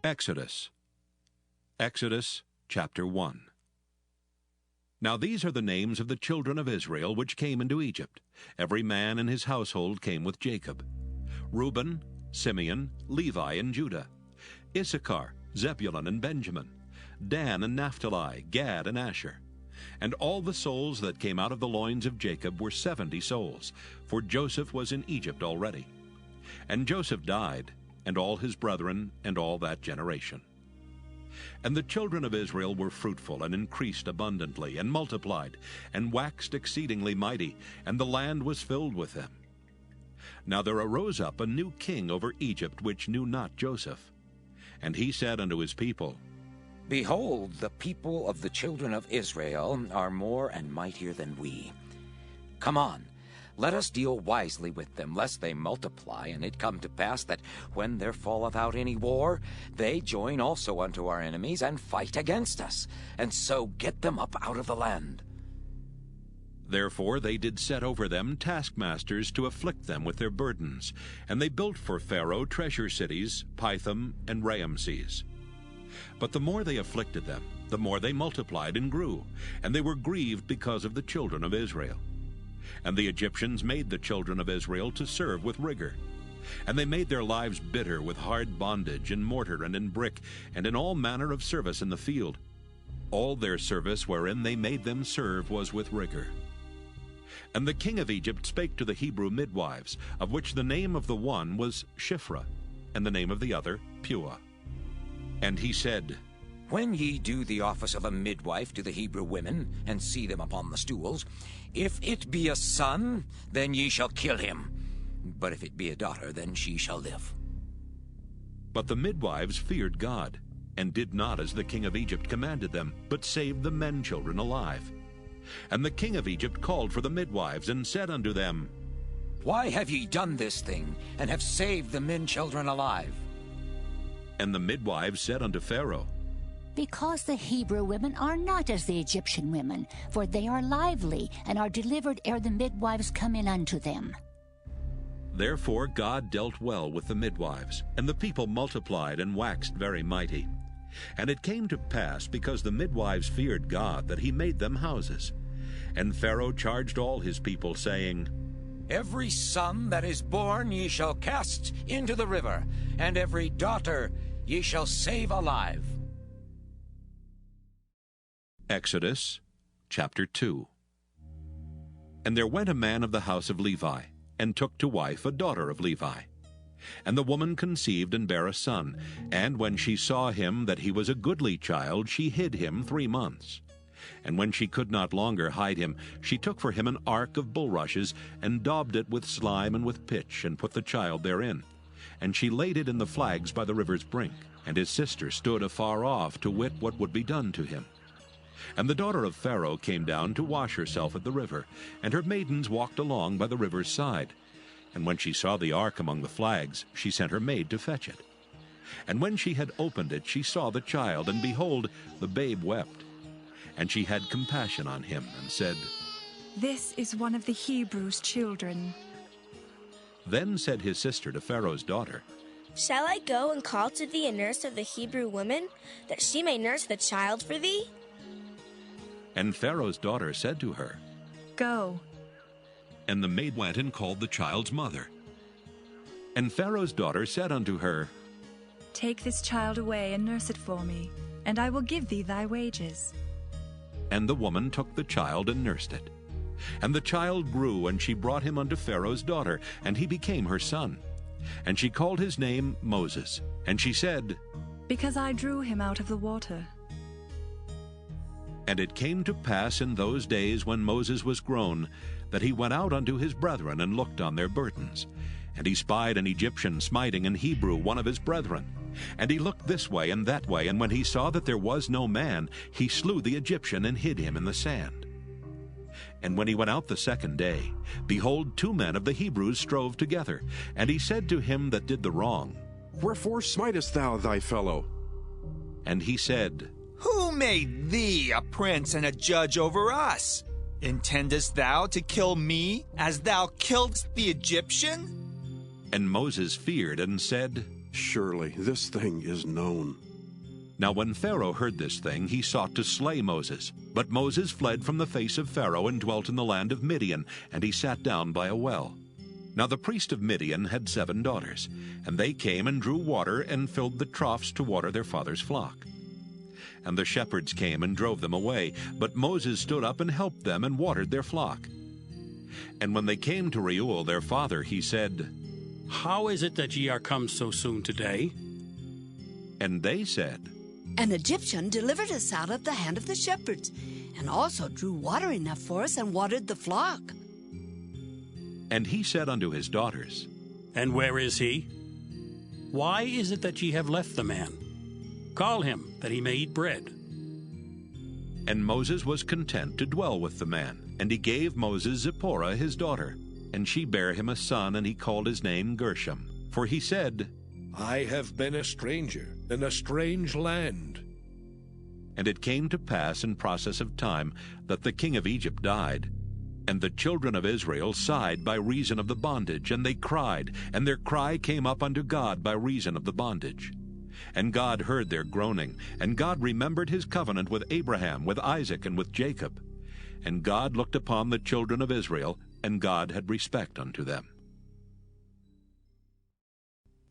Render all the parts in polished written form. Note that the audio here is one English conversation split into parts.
Exodus. Exodus chapter 1. Now these are the names of the children of Israel which came into Egypt. Every man in his household came with Jacob: Reuben, Simeon, Levi, and Judah; Issachar, Zebulun, and Benjamin; Dan and Naphtali, Gad and Asher. And all the souls that came out of the loins of Jacob were 70 souls, for Joseph was in Egypt already. And Joseph died, and all his brethren, and all that generation. And the children of Israel were fruitful, and increased abundantly, and multiplied, and waxed exceedingly mighty, and the land was filled with them. Now there arose up a new king over Egypt, which knew not Joseph. And he said unto his people, Behold, the people of the children of Israel are more and mightier than we. Come on, let us deal wisely with them, lest they multiply, and it come to pass that when there falleth out any war, they join also unto our enemies, and fight against us, and so get them up out of the land. Therefore they did set over them taskmasters to afflict them with their burdens. And they built for Pharaoh treasure cities, Pithom and Raamses. But the more they afflicted them, the more they multiplied and grew, and they were grieved because of the children of Israel. And the Egyptians made the children of Israel to serve with rigor. And they made their lives bitter with hard bondage, in mortar and in brick, and in all manner of service in the field. All their service wherein they made them serve was with rigor. And the king of Egypt spake to the Hebrew midwives, of which the name of the one was Shiphrah, and the name of the other Puah. And he said, When ye do the office of a midwife to the Hebrew women, and see them upon the stools, if it be a son, then ye shall kill him. But if it be a daughter, then she shall live. But the midwives feared God, and did not as the king of Egypt commanded them, but saved the men children alive. And the king of Egypt called for the midwives, and said unto them, Why have ye done this thing, and have saved the men children alive? And the midwives said unto Pharaoh, Because the Hebrew women are not as the Egyptian women, for they are lively, and are delivered ere the midwives come in unto them. Therefore God dealt well with the midwives, and the people multiplied and waxed very mighty. And it came to pass, because the midwives feared God, that he made them houses. And Pharaoh charged all his people, saying, Every son that is born ye shall cast into the river, and every daughter ye shall save alive. Exodus chapter 2. And there went a man of the house of Levi, and took to wife a daughter of Levi. And the woman conceived and bare a son, and when she saw him that he was a goodly child, she hid him 3 months. And when she could not longer hide him, she took for him an ark of bulrushes, and daubed it with slime and with pitch, and put the child therein. And she laid it in the flags by the river's brink. And his sister stood afar off to wit what would be done to him. And the daughter of Pharaoh came down to wash herself at the river, and her maidens walked along by the river's side. And when she saw the ark among the flags, she sent her maid to fetch it. And when she had opened it, she saw the child, and behold, the babe wept. And she had compassion on him, and said, This is one of the Hebrews' children. Then said his sister to Pharaoh's daughter, Shall I go and call to thee a nurse of the Hebrew women, that she may nurse the child for thee? And Pharaoh's daughter said to her, Go. And the maid went and called the child's mother. And Pharaoh's daughter said unto her, Take this child away and nurse it for me, and I will give thee thy wages. And the woman took the child and nursed it. And the child grew, and she brought him unto Pharaoh's daughter, and he became her son. And she called his name Moses. And she said, Because I drew him out of the water. And it came to pass in those days when Moses was grown, that he went out unto his brethren, and looked on their burdens. And he spied an Egyptian smiting an Hebrew, one of his brethren. And he looked this way and that way, and when he saw that there was no man, he slew the Egyptian, and hid him in the sand. And when he went out the second day, behold, 2 men of the Hebrews strove together. And he said to him that did the wrong, Wherefore smitest thou thy fellow? And he said, Who made thee a prince and a judge over us? Intendest thou to kill me, as thou killedst the Egyptian? And Moses feared, and said, Surely this thing is known. Now when Pharaoh heard this thing, he sought to slay Moses. But Moses fled from the face of Pharaoh and dwelt in the land of Midian, and he sat down by a well. Now the priest of Midian had 7 daughters, and they came and drew water and filled the troughs to water their father's flock. And the shepherds came and drove them away, but Moses stood up and helped them and watered their flock. And when they came to Reuel their father, he said, How is it that ye are come so soon today? And they said, An Egyptian delivered us out of the hand of the shepherds, and also drew water enough for us and watered the flock. And he said unto his daughters, And where is he? Why is it that ye have left the man? Call him, that he may eat bread. And Moses was content to dwell with the man. And he gave Moses Zipporah his daughter. And she bare him a son, and he called his name Gershom. For he said, I have been a stranger in a strange land. And it came to pass in process of time that the king of Egypt died. And the children of Israel sighed by reason of the bondage, and they cried, and their cry came up unto God by reason of the bondage. And God heard their groaning, and God remembered his covenant with Abraham, with Isaac, and with Jacob. And God looked upon the children of Israel, and God had respect unto them.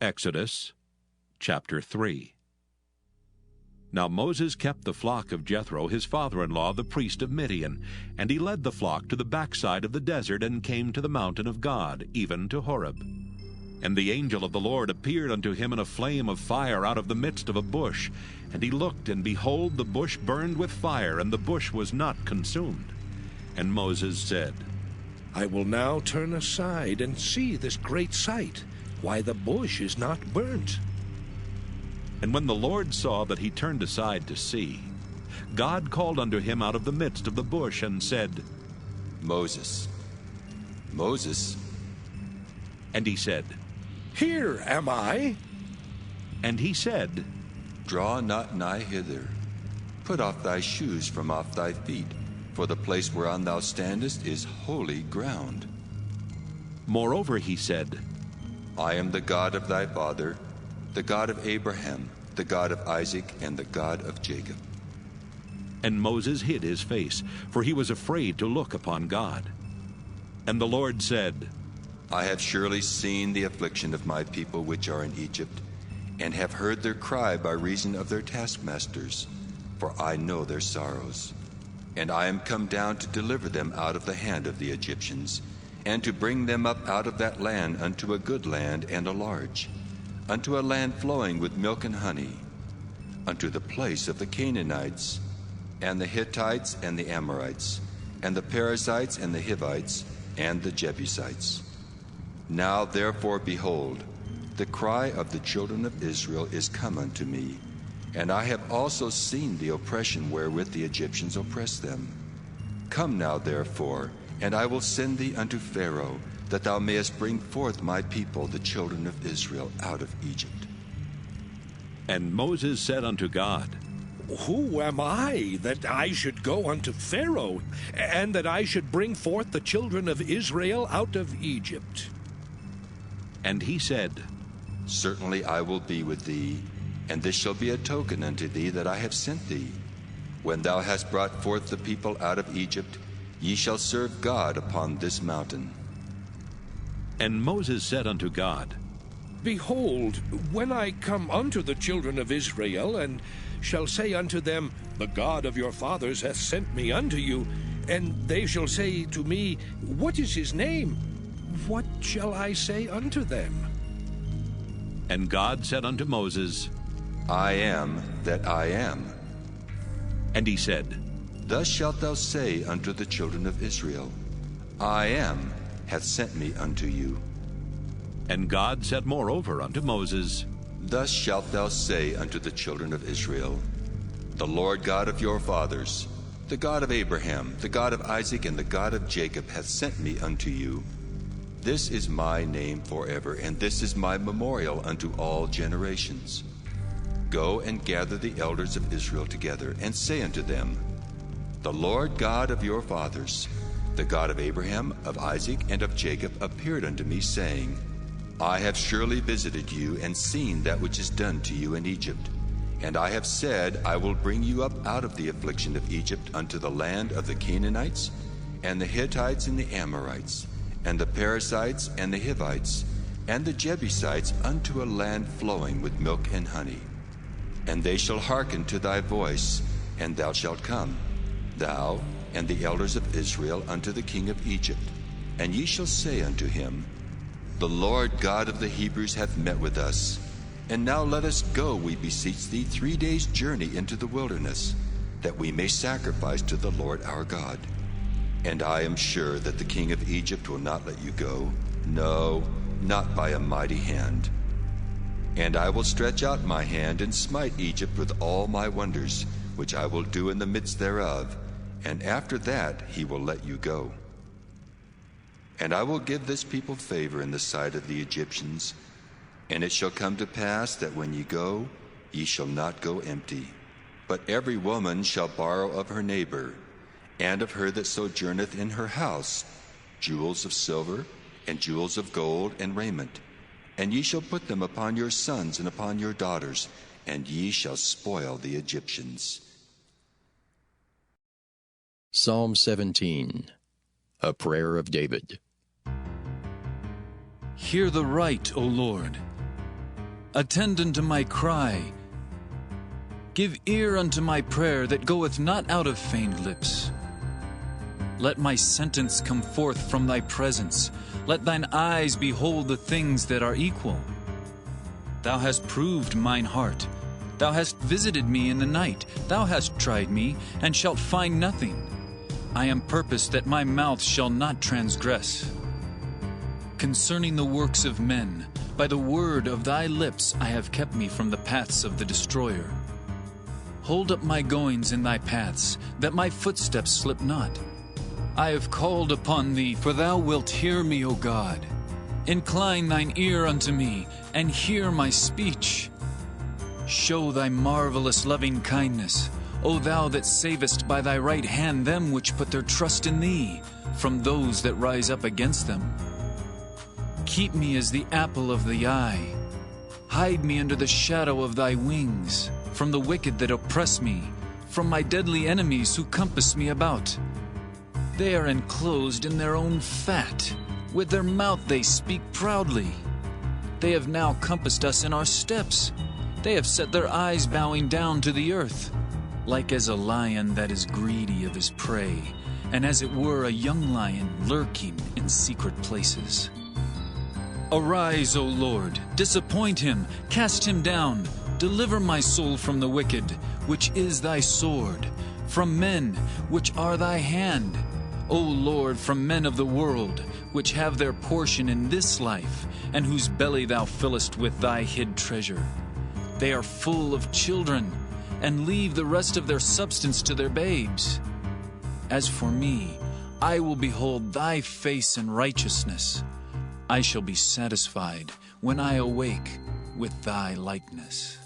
Exodus chapter 3. Now Moses kept the flock of Jethro his father-in-law, the priest of Midian, and he led the flock to the backside of the desert, and came to the mountain of God, even to Horeb. And the angel of the Lord appeared unto him in a flame of fire out of the midst of a bush. And he looked, and behold, the bush burned with fire, and the bush was not consumed. And Moses said, I will now turn aside and see this great sight, why the bush is not burnt. And when the Lord saw that he turned aside to see, God called unto him out of the midst of the bush, and said, Moses, Moses. And he said, Here am I. And he said, Draw not nigh hither. Put off thy shoes from off thy feet, for the place whereon thou standest is holy ground. Moreover he said, I am the God of thy father, the God of Abraham, the God of Isaac, and the God of Jacob. And Moses hid his face, for he was afraid to look upon God. And the Lord said, I have surely seen the affliction of my people which are in Egypt, and have heard their cry by reason of their taskmasters, for I know their sorrows. And I am come down to deliver them out of the hand of the Egyptians, and to bring them up out of that land unto a good land and a large, unto a land flowing with milk and honey, unto the place of the Canaanites, and the Hittites, and the Amorites, and the Perizzites, and the Hivites, and the Jebusites. Now therefore, behold, the cry of the children of Israel is come unto me, and I have also seen the oppression wherewith the Egyptians oppress them. Come now therefore, and I will send thee unto Pharaoh, that thou mayest bring forth my people, the children of Israel, out of Egypt. And Moses said unto God, Who am I, that I should go unto Pharaoh, and that I should bring forth the children of Israel out of Egypt? And he said, Certainly I will be with thee, and this shall be a token unto thee that I have sent thee. When thou hast brought forth the people out of Egypt, ye shall serve God upon this mountain. And Moses said unto God, Behold, when I come unto the children of Israel, and shall say unto them, The God of your fathers hath sent me unto you, and they shall say to me, What is his name? What shall I say unto them? And God said unto Moses, I am that I am. And he said, Thus shalt thou say unto the children of Israel, I am hath sent me unto you. And God said moreover unto Moses, Thus shalt thou say unto the children of Israel, The Lord God of your fathers, the God of Abraham, the God of Isaac, and the God of Jacob hath sent me unto you. This is my name forever, and this is my memorial unto all generations. Go and gather the elders of Israel together, and say unto them, The Lord God of your fathers, the God of Abraham, of Isaac, and of Jacob, appeared unto me, saying, I have surely visited you and seen that which is done to you in Egypt. And I have said, I will bring you up out of the affliction of Egypt unto the land of the Canaanites, and the Hittites, and the Amorites, and the Perizzites, and the Hivites, and the Jebusites, unto a land flowing with milk and honey. And they shall hearken to thy voice, and thou shalt come, thou and the elders of Israel, unto the king of Egypt. And ye shall say unto him, The Lord God of the Hebrews hath met with us. And now let us go, we beseech thee, 3 days' journey into the wilderness, that we may sacrifice to the Lord our God. And I am sure that the king of Egypt will not let you go, no, not by a mighty hand. And I will stretch out my hand and smite Egypt with all my wonders, which I will do in the midst thereof, and after that he will let you go. And I will give this people favor in the sight of the Egyptians, and it shall come to pass that when ye go, ye shall not go empty. But every woman shall borrow of her neighbor, and of her that sojourneth in her house, jewels of silver, and jewels of gold, and raiment. And ye shall put them upon your sons and upon your daughters, and ye shall spoil the Egyptians. Psalm 17, a prayer of David. Hear the right, O Lord. Attend unto my cry. Give ear unto my prayer that goeth not out of feigned lips. Let my sentence come forth from thy presence. Let thine eyes behold the things that are equal. Thou hast proved mine heart. Thou hast visited me in the night. Thou hast tried me, and shalt find nothing. I am purposed that my mouth shall not transgress. Concerning the works of men, by the word of thy lips I have kept me from the paths of the destroyer. Hold up my goings in thy paths, that my footsteps slip not. I have called upon thee, for thou wilt hear me, O God. Incline thine ear unto me, and hear my speech. Show thy marvelous loving kindness, O thou that savest by thy right hand them which put their trust in thee, from those that rise up against them. Keep me as the apple of the eye. Hide me under the shadow of thy wings, from the wicked that oppress me, from my deadly enemies who compass me about. They are enclosed in their own fat. With their mouth they speak proudly. They have now compassed us in our steps. They have set their eyes bowing down to the earth, like as a lion that is greedy of his prey, and as it were a young lion lurking in secret places. Arise, O Lord, disappoint him, cast him down. Deliver my soul from the wicked, which is thy sword, from men, which are thy hand. O Lord, from men of the world, which have their portion in this life, and whose belly thou fillest with thy hid treasure. They are full of children, and leave the rest of their substance to their babes. As for me, I will behold thy face in righteousness. I shall be satisfied when I awake with thy likeness.